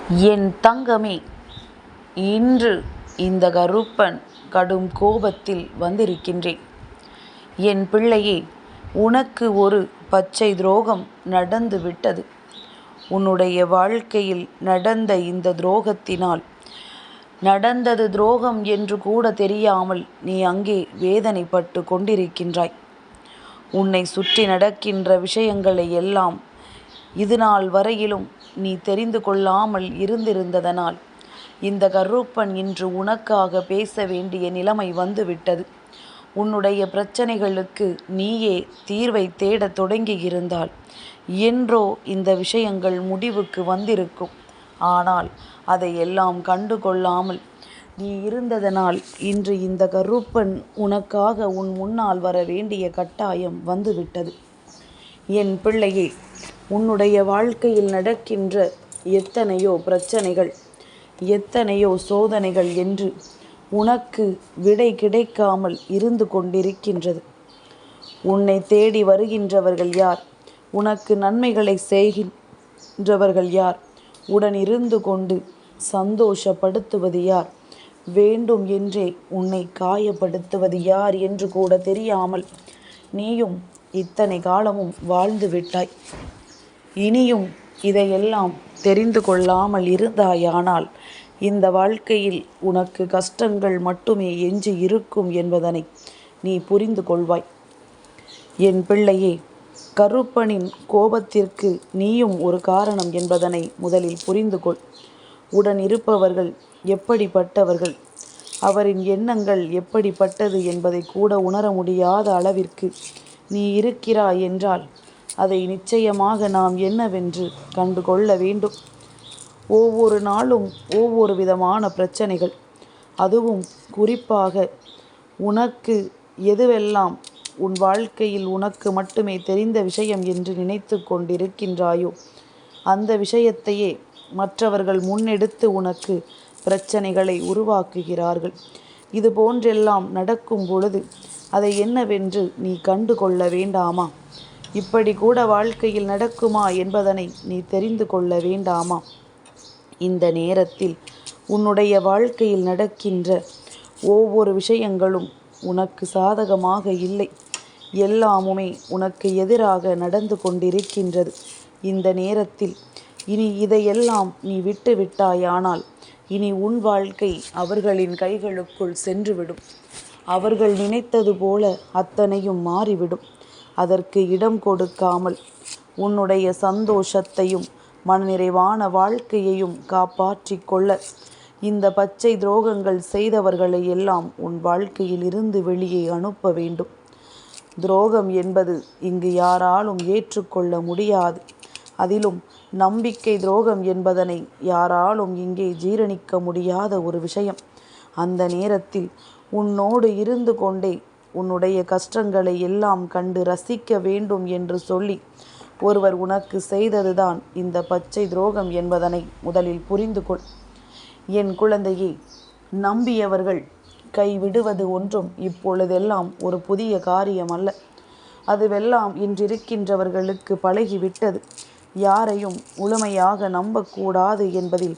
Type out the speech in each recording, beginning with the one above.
என் தங்கமே, இன்று இந்த கருப்பன் கடும் கோபத்தில் வந்திருக்கின்றேன். என் பிள்ளையே, உனக்கு ஒரு பச்சை துரோகம் நடந்து விட்டது. உன்னுடைய வாழ்க்கையில் நடந்த இந்த துரோகத்தினால் நடந்தது துரோகம் என்று கூட தெரியாமல் நீ அங்கே வேதனைப்பட்டு கொண்டிருக்கின்றாய். உன்னை சுற்றி நடக்கின்ற விஷயங்களை எல்லாம் இதுநாள் வரையிலும் நீ தெரிந்து கொள்ளாமல் இருந்திருந்ததனால் இந்த கருப்பன் இன்று உனக்காக பேச வேண்டிய நிலைமை வந்துவிட்டது. உன்னுடைய பிரச்சனைகளுக்கு நீயே தீர்வை தேடத் தொடங்கியிருந்தால் என்றோ இந்த விஷயங்கள் முடிவுக்கு வந்திருக்கும். ஆனால் அதையெல்லாம் கண்டு கொள்ளாமல் நீ இருந்ததனால் இன்று இந்த கருப்பன் உனக்காக உன் முன்னால் வர வேண்டிய கட்டாயம் வந்துவிட்டது. என் பிள்ளையே, உன்னுடைய வாழ்க்கையில் நடக்கின்ற எத்தனையோ பிரச்சனைகள், எத்தனையோ சோதனைகள் என்று உனக்கு விடை கிடைக்காமல் இருந்து கொண்டிருக்கின்றது. உன்னை தேடி வருகின்றவர்கள் யார்? உனக்கு நன்மைகளை செய்கின்றவர்கள் யார்? உடன் இருந்து கொண்டு சந்தோஷப்படுத்துவது யார்? வேண்டும் என்றே உன்னை காயப்படுத்துவது யார் என்று கூட தெரியாமல் நீயும் இத்தனை காலமும் வாழ்ந்து விட்டாய். இனியும் இதையெல்லாம் தெரிந்து கொள்ளாமல் இருந்தாயானால் இந்த வாழ்க்கையில் உனக்கு கஷ்டங்கள் மட்டுமே எஞ்சி இருக்கும் என்பதனை நீ புரிந்து கொள்வாய். என் பிள்ளையே, கருப்பனின் கோபத்திற்கு நீயும் ஒரு காரணம் என்பதனை முதலில் புரிந்து கொள். உடன் இருப்பவர்கள் எப்படிப்பட்டவர்கள், அவரின் எண்ணங்கள் எப்படிப்பட்டது என்பதை கூட உணர முடியாத அளவிற்கு நீ இருக்கிறாய் என்றால் அதை நிச்சயமாக நாம் என்னவென்று கண்டு கொள்ள வேண்டும். ஒவ்வொரு நாளும் ஒவ்வொரு விதமான பிரச்சனைகள், அதுவும் குறிப்பாக உனக்கு எதுவெல்லாம் உன் வாழ்க்கையில் உனக்கு மட்டுமே தெரிந்த விஷயம் என்று நினைத்து கொண்டிருக்கின்றாயோ அந்த விஷயத்தையே மற்றவர்கள் முன்னெடுத்து உனக்கு பிரச்சனைகளை உருவாக்குகிறார்கள். இது போன்றெல்லாம் நடக்கும் பொழுது அதை என்னவென்று நீ கண்டு கொள்ள வேண்டாமா? இப்படி கூட வாழ்க்கையில் நடக்குமா என்பதனை நீ தெரிந்து கொள்ள வேண்டாமா? இந்த நேரத்தில் உன்னுடைய வாழ்க்கையில் நடக்கின்ற ஒவ்வொரு விஷயங்களும் உனக்கு சாதகமாக இல்லை. எல்லாமுமே உனக்கு எதிராக நடந்து கொண்டிருக்கின்றது. இந்த நேரத்தில் இனி இதையெல்லாம் நீ விட்டு விட்டாயானால் இனி உன் வாழ்க்கை அவர்களின் கைகளுக்குள் சென்றுவிடும். அவர்கள் நினைத்தது போல அத்தனையும் மாறிவிடும். அதற்கு இடம் கொடுக்காமல் உன்னுடைய சந்தோஷத்தையும் மனநிறைவான வாழ்க்கையையும் காப்பாற்றி கொள்ள இந்த பச்சை துரோகங்கள் செய்தவர்களை எல்லாம் உன் வாழ்க்கையில் இருந்து வெளியே அனுப்ப வேண்டும். துரோகம் என்பது இங்கு யாராலும் ஏற்றுக்கொள்ள முடியாது. அதிலும் நம்பிக்கை துரோகம் என்பதனை யாராலும் இங்கே ஜீரணிக்க முடியாத ஒரு விஷயம். அந்த நேரத்தில் உன்னோடு இருந்து கொண்டே உன்னுடைய கஷ்டங்களை எல்லாம் கண்டு ரசிக்க வேண்டும் என்று சொல்லி ஒருவர் உனக்கு செய்ததுதான் இந்த பச்சை துரோகம் என்பதனை முதலில் புரிந்து கொள். என் குழந்தையே, நம்பியவர்கள் கைவிடுவது ஒன்றும் இப்பொழுதெல்லாம் ஒரு புதிய காரியம் அல்ல. அதுவெல்லாம் இன்றிருக்கின்றவர்களுக்கு பழகிவிட்டது. யாரையும் முழுமையாக நம்பக்கூடாது என்பதில்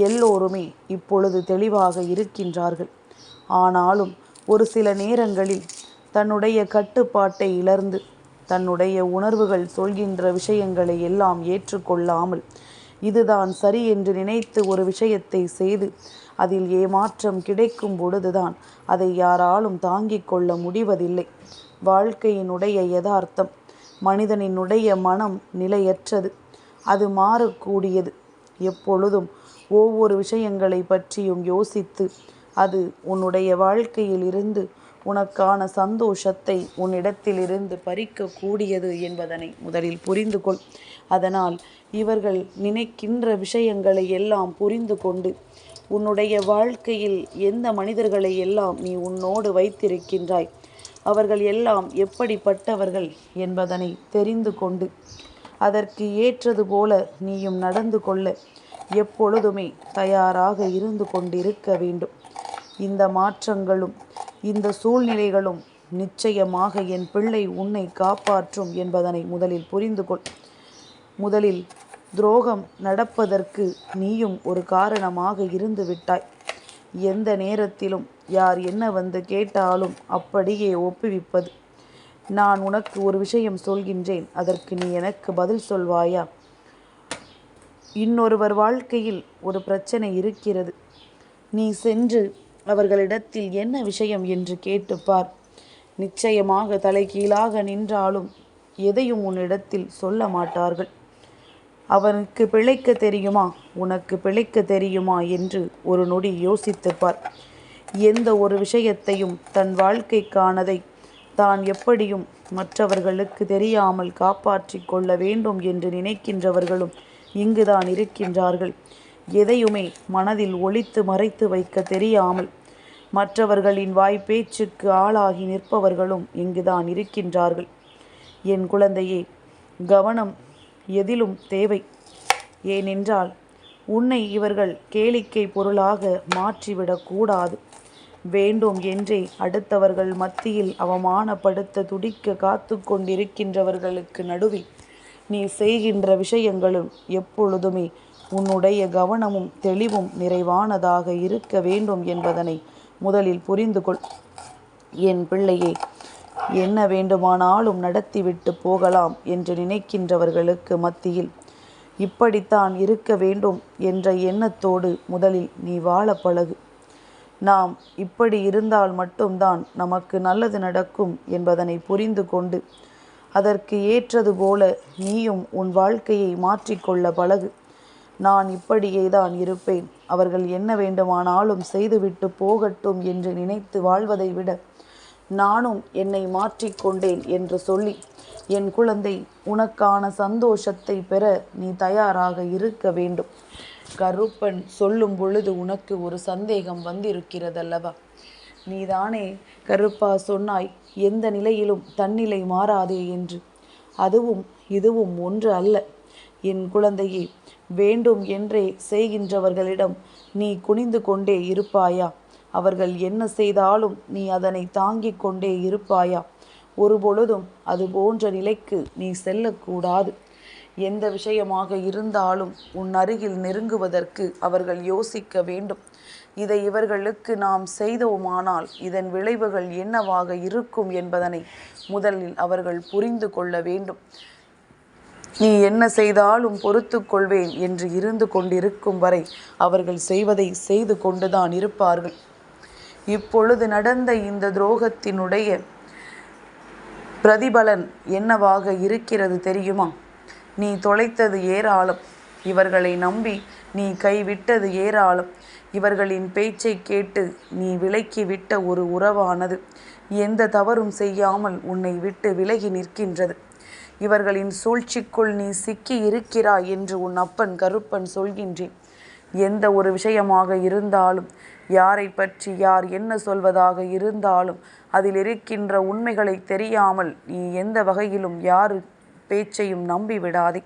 எல்லோருமே இப்பொழுது தெளிவாக இருக்கின்றார்கள். ஆனாலும் ஒரு சில நேரங்களில் தன்னுடைய கட்டுப்பாட்டை இழந்து தன்னுடைய உணர்வுகள் சொல்கின்ற விஷயங்களை எல்லாம் ஏற்றுக்கொள்ளாமல் இதுதான் சரி என்று நினைத்து ஒரு விஷயத்தை செய்து அதில் ஏமாற்றம் கிடைக்கும் பொழுதுதான் அதை யாராலும் தாங்கிக் கொள்ள முடிவதில்லை. வாழ்க்கையினுடைய யதார்த்தம், மனிதனினுடைய மனம் நிலையற்றது, அது மாறக்கூடியது. எப்பொழுதும் ஒவ்வொரு விஷயங்களை பற்றியும் யோசித்து அது உன்னுடைய வாழ்க்கையில் இருந்து உனக்கான சந்தோஷத்தை உன்னிடத்திலிருந்து பறிக்கக்கூடியது என்பதனை முதலில் புரிந்து கொள். அதனால் இவர்கள் நினைக்கின்ற விஷயங்களை எல்லாம் புரிந்து கொண்டு உன்னுடைய வாழ்க்கையில் எந்த மனிதர்களை எல்லாம் நீ உன்னோடு வைத்திருக்கின்றாய், அவர்கள் எல்லாம் எப்படிப்பட்டவர்கள் என்பதனை தெரிந்து கொண்டு அதற்கு ஏற்றது போல நீயும் நடந்து கொள்ள எப்பொழுதுமே தயாராக இருந்து கொண்டிருக்க வேண்டும். இந்த மாற்றங்களும் இந்த சூழ்நிலைகளும் நிச்சயமாக என் பிள்ளை உன்னை காப்பாற்றும் என்பதனை முதலில் புரிந்து கொள். முதலில் துரோகம் நடப்பதற்கு நீயும் ஒரு காரணமாக இருந்து விட்டாய். எந்த நேரத்திலும் யார் என்ன வந்து கேட்டாலும் அப்படியே ஒப்புவிப்பது. நான் உனக்கு ஒரு விஷயம் சொல்கின்றேன், அதற்கு நீ எனக்கு பதில் சொல்வாயா? இன்னொருவர் வாழ்க்கையில் ஒரு பிரச்சனை இருக்கிறது. நீ சென்று அவர்களிடத்தில் என்ன விஷயம் என்று கேட்டுப்பார். நிச்சயமாக தலைகீழாக நின்றாலும் எதையும் உன்னிடத்தில் சொல்ல மாட்டார்கள். அவனுக்கு பிழைக்க தெரியுமா, உனக்கு பிழைக்க தெரியுமா என்று ஒரு நொடி யோசித்துப்பார். எந்த ஒரு விஷயத்தையும் தன் வாழ்க்கைக்கானதை தான் எப்படியும் மற்றவர்களுக்கு தெரியாமல் காப்பாற்றி கொள்ள வேண்டும் என்று நினைக்கின்றவர்களும் இங்குதான் இருக்கின்றார்கள். எதையுமே மனதில் ஒளித்து மறைத்து வைக்க தெரியாமல் மற்றவர்களின் வாய்ப்பேச்சுக்கு ஆளாகி நிற்பவர்களும் இங்குதான் இருக்கின்றார்கள். என் குழந்தையே, கவனம் எதிலும் தேவை. ஏனென்றால் உன்னை இவர்கள் கேளிக்கை பொருளாக மாற்றிவிடக்கூடாது. வேண்டும் என்றே அடுத்தவர்கள் மத்தியில் அவமானப்படுத்த துடிக்க காத்து கொண்டிருக்கின்றவர்களுக்கு நடுவில் நீ செய்கின்ற விஷயங்களும் எப்பொழுதுமே உன்னுடைய கவனமும் தெளிவும் நிறைவானதாக இருக்க வேண்டும் என்பதனை முதலில் புரிந்து கொள். என் பிள்ளையே, என்ன வேண்டுமானாலும் நடத்திவிட்டு போகலாம் என்று நினைக்கின்றவர்களுக்கு மத்தியில் இப்படித்தான் இருக்க வேண்டும் என்ற எண்ணத்தோடு முதலில் நீ வாழ பழகு. நாம் இப்படி இருந்தால் மட்டும்தான் நமக்கு நல்லது நடக்கும் என்பதனை புரிந்து கொண்டு அதற்கு ஏற்றது போல நீயும் உன் வாழ்க்கையை மாற்றிக்கொள்ள பழகு. நான் இப்படியே தான் இருப்பேன், அவர்கள் என்ன வேண்டுமானாலும் செய்துவிட்டு போகட்டும் என்று நினைத்து வாழ்வதை விட நானும் என்னை மாற்றிக்கொண்டேன் என்று சொல்லி என் குழந்தை உனக்கான சந்தோஷத்தை பெற நீ தயாராக இருக்க வேண்டும். கருப்பன் சொல்லும் பொழுது உனக்கு ஒரு சந்தேகம் வந்திருக்கிறதல்லவா? நீதானே கருப்பா சொன்னாய், எந்த நிலையிலும் தன்னிலை மாறாதே என்று. அதுவும் இதுவும் ஒன்று அல்ல என் குழந்தையே. வேண்டும் என்றே செய்கின்றவர்களிடம் நீ குனிந்து கொண்டே இருப்பாயா? அவர்கள் என்ன செய்தாலும் நீ அதனை தாங்கிக் கொண்டே இருப்பாயா? ஒருபொழுதும் அது போன்ற நிலைக்கு நீ செல்லக்கூடாது. எந்த விஷயமாக இருந்தாலும் உன் அருகில் நெருங்குவதற்கு அவர்கள் யோசிக்க வேண்டும். இதை இவர்களுக்கு நாம் செய்தோமானால் இதன் விளைவுகள் என்னவாக இருக்கும் என்பதனை முதலில் அவர்கள் புரிந்து கொள்ள வேண்டும். நீ என்ன செய்தாலும் பொறுத்து கொள்வேன் என்று இருந்து கொண்டிருக்கும் வரை அவர்கள் செய்வதை செய்து கொண்டுதான் இருப்பார்கள். இப்பொழுது நடந்த இந்த துரோகத்தினுடைய பிரதிபலன் என்னவாக இருக்கிறது தெரியுமா? நீ தொலைத்தது ஏராளம், இவர்களை நம்பி நீ கைவிட்டது ஏராளம். இவர்களின் பேச்சை கேட்டு நீ விலக்கிவிட்ட ஒரு உறவானது எந்த தவறும் செய்யாமல் உன்னை விட்டு விலகி நிற்கின்றது. இவர்களின் சூழ்ச்சிக்குள் நீ சிக்கி இருக்கிறாய் என்று உன் அப்பன் கருப்பன் சொல்கின்றேன். எந்த ஒரு விஷயமாக இருந்தாலும், யாரை பற்றி யார் என்ன சொல்வதாக இருந்தாலும் அதில் இருக்கின்ற உண்மைகளை தெரியாமல் நீ எந்த வகையிலும் யார் பேச்சையும் நம்பி விடாதே.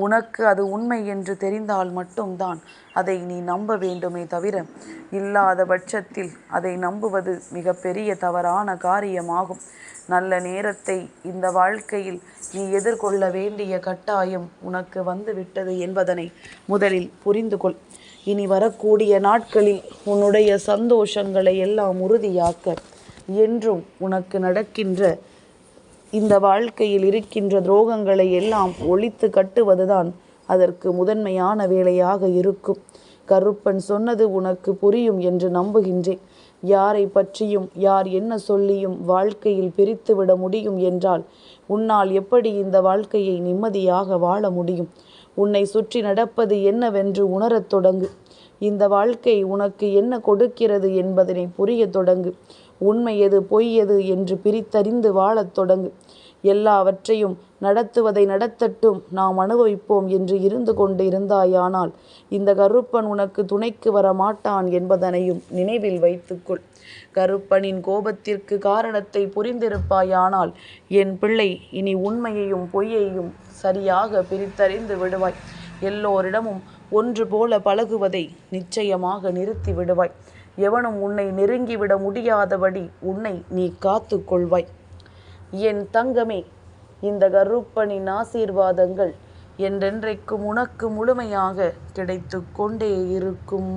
உனக்கு அது உண்மை என்று தெரிந்தால் மட்டும்தான் அதை நீ நம்ப வேண்டுமே தவிர, இல்லாத பட்சத்தில் அதை நம்புவது மிக பெரிய தவறான காரியமாகும். நல்ல நேரத்தை இந்த வாழ்க்கையில் நீ எதிர்கொள்ள வேண்டிய கட்டாயம் உனக்கு வந்துவிட்டது என்பதனை முதலில் புரிந்து கொள். இனி வரக்கூடிய நாட்களில் உன்னுடைய சந்தோஷங்களை எல்லாம் உறுதியாக்க என்றும் உனக்கு நடக்கின்ற இந்த வாழ்க்கையில் இருக்கின்ற துரோகங்களை எல்லாம் ஒழித்து கட்டுவதுதான் அதற்கு முதன்மையான வேலையாக இருக்கும். கருப்பன் சொன்னது உனக்கு புரியும் என்று நம்புகின்றேன். யாரை பற்றியும் யார் என்ன சொல்லியும் வாழ்க்கையில் பிரித்துவிட முடியும் என்றால் உன்னால் எப்படி இந்த வாழ்க்கையை நிம்மதியாக வாழ முடியும்? உன்னை சுற்றி நடப்பது என்னவென்று உணரத் தொடங்கு. இந்த வாழ்க்கை உனக்கு என்ன கொடுக்கிறது என்பதனை புரிய தொடங்கு. உண்மை எது பொய் எது என்று பிரித்தறிந்து வாழத் தொடங்கு. எல்லாவற்றையும் நடத்துவதை நடத்தட்டும், நாம் அனுபவிப்போம் என்று இருந்து கொண்டு இருந்தாயானால் இந்த கருப்பன் உனக்கு துணைக்கு வர மாட்டான் என்பதனையும் நினைவில் வைத்துக்கொள். கருப்பனின் கோபத்திற்கு காரணத்தை புரிந்திருப்பாயானால் என் பிள்ளை இனி உண்மையையும் பொய்யையும் சரியாக பிரித்தறிந்து விடுவாய். எல்லோரிடமும் ஒன்று போல பழகுவதை நிச்சயமாக நிறுத்தி விடுவாய். எவனும் உன்னை நெருங்கிவிட முடியாதபடி உன்னை நீ காத்து கொள்வாய். என் தங்கமே, இந்த கருப்பனின் ஆசீர்வாதங்கள் என்றென்றைக்கும் உனக்கு முழுமையாக கிடைத்து கொண்டே இருக்கும்.